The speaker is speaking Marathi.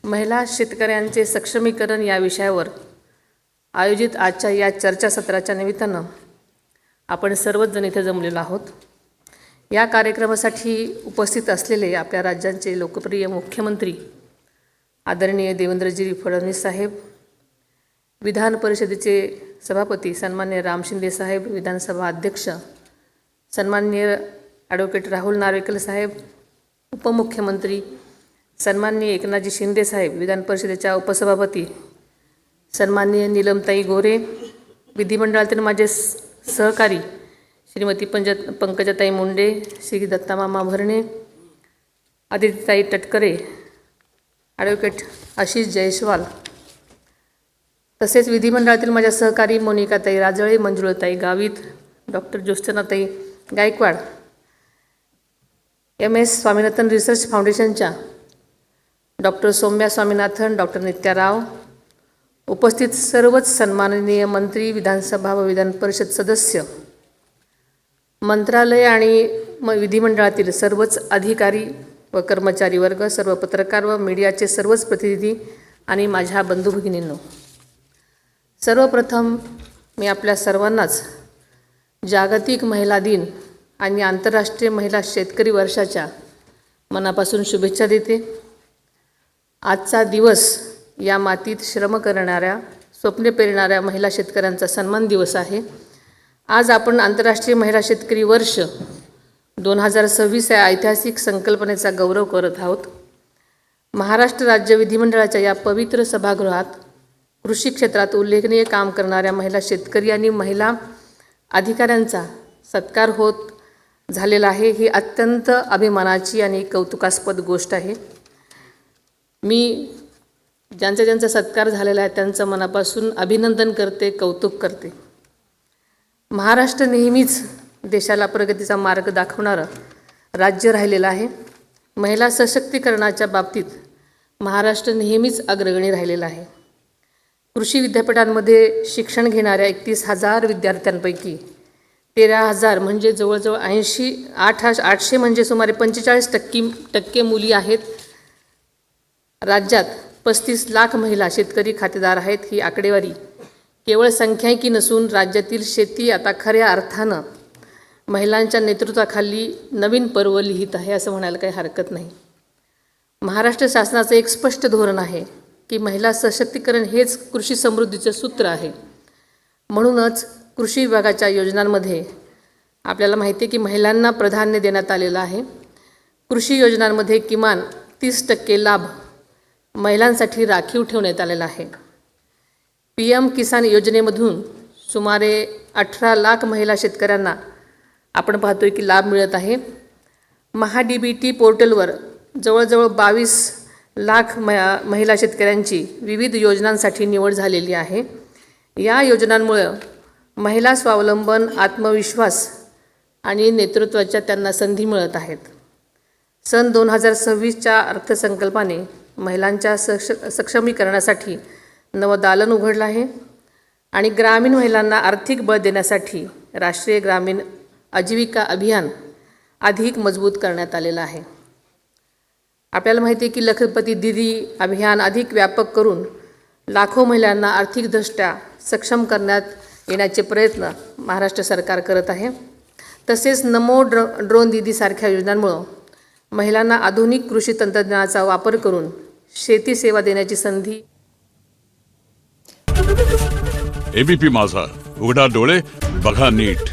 महिला शेतकऱ्यांचे सक्षमीकरण या विषयावर आयोजित आजच्या या चर्चासत्राच्या निमित्तानं आपण सर्वच जण इथे जमलेलो आहोत। या कार्यक्रमासाठी उपस्थित असलेले आपल्या राज्याचे लोकप्रिय मुख्यमंत्री आदरणीय देवेंद्रजी फडणवीस साहेब, विधान परिषदेचे सभापती सन्माननीय राम शिंदे साहेब, विधानसभा अध्यक्ष सन्माननीय ॲडव्होकेट राहुल नार्वेकर साहेब, उपमुख्यमंत्री सन्माननीय एकनाथजी शिंदे साहेब, विधान परिषदेच्या उपसभापती सन्माननीय नीलमताई गोरे, विधिमंडळातील माझे सहकारी श्रीमती पंकजाताई मुंडे, श्री दत्तामामा भरणे, आदित्यताई तटकरे, ॲडव्होकेट आशिष जयस्वाल, तसेच विधिमंडळातील माझ्या सहकारी Monikatai Rajale, Manjulatai Gavit, doctor Jyotsnatai Gaikwad, MS Swaminathan research फाउंडेशनच्या डॉक्टर सौम्या स्वामीनाथन, डॉक्टर नित्या राव, उपस्थित सर्वच सन्माननीय मंत्री, विधानसभा व विधान परिषद सदस्य, मंत्रालय आणि विधिमंडळातील सर्वच अधिकारी व कर्मचारी वर्ग, सर्व पत्रकार व मीडियाचे सर्वच प्रतिनिधी आणि माझ्या बंधू भगिनींनो, सर्वप्रथम मी आपल्या सर्वांनाच जागतिक महिला दिन आणि आंतरराष्ट्रीय महिला शेतकरी वर्षाच्या मनापासून शुभेच्छा देते। आजचा दिवस या मातीत श्रम करणाऱ्या, स्वप्ने पेरणाऱ्या महिला शेतकऱ्यांचा सन्मान दिवस आहे। आज आपण आंतरराष्ट्रीय महिला शेतकरी वर्ष 2026 या ऐतिहासिक संकल्पनेचा गौरव करत आहोत। महाराष्ट्र राज्य विधिमंडळाच्या या पवित्र सभागृहात कृषी क्षेत्रात उल्लेखनीय काम करणाऱ्या महिला शेतकरी आणि महिला अधिकाऱ्यांचा सत्कार होत झालेला आहे। ही अत्यंत अभिमानाची आणि कौतुकास्पद गोष्ट आहे। मी ज्यांचा सत्कार झालेला आहे त्यांचं मनापासून अभिनंदन करते, कौतुक करते। महाराष्ट्र नेहमीच देशाला प्रगतीचा मार्ग दाखवणारं राज्य राहिलेलं आहे। महिला सशक्तीकरणाच्या बाबतीत महाराष्ट्र नेहमीच अग्रगणी राहिलेला आहे। कृषी विद्यापीठांमध्ये शिक्षण घेणाऱ्या 31,000 विद्यार्थ्यांपैकी 13,000 म्हणजे जवळजवळ 800 म्हणजे सुमारे 45% मुली आहेत। राज्यात 35 लाख महिला शेतकरी खातेदार आहेत। ही आकडेवारी केवळ संख्याकी नसून राज्यातील शेती आता खऱ्या अर्थानं महिलांच्या नेतृत्वाखाली नवीन पर्व लिहित आहे असं म्हणायला काही हरकत नाही। महाराष्ट्र शासनाचं एक स्पष्ट धोरण आहे की महिला सशक्तीकरण हेच कृषी समृद्धीचं सूत्र आहे। म्हणूनच कृषी विभागाच्या योजनांमध्ये आपल्याला माहिती आहे की महिलांना प्राधान्य देण्यात आलेलं आहे। कृषी योजनांमध्ये किमान 30% लाभ महिलांसाठी राखीव ठेवण्यात आलेला आहे। PM किसान योजनेमधून सुमारे 18 लाख महिला शेतकऱ्यांना आपण पाहतोय की लाभ मिळत आहे। MahaDBT पोर्टलवर जवळजवळ 22 लाख महिला शेतकऱ्यांची विविध योजनांसाठी निवड झालेली आहे। या योजनांमुळे महिला स्वावलंबन, आत्मविश्वास आणि नेतृत्वाच्या त्यांना संधी मिळत आहेत। सन 2026च्या अर्थसंकल्पाने महिलांच्या सक्षमीकरणासाठी नवदालन उघडलं आहे आणि ग्रामीण महिलांना आर्थिक बळ देण्यासाठी राष्ट्रीय ग्रामीण आजीविका अभियान अधिक मजबूत करण्यात आलेलं आहे। आपल्याला माहिती आहे की लखपती दीदी अभियान अधिक व्यापक करून लाखो महिलांना आर्थिकदृष्ट्या सक्षम करण्यात येण्याचे प्रयत्न महाराष्ट्र सरकार करत आहे। तसेच नमो ड्रोन दीदीसारख्या योजनांमुळे महिलांना आधुनिक कृषी तंत्रज्ञानाचा वापर करून शेती सेवा देण्याची संधी। ABP माझा, उघडा डोळे बघा नीट।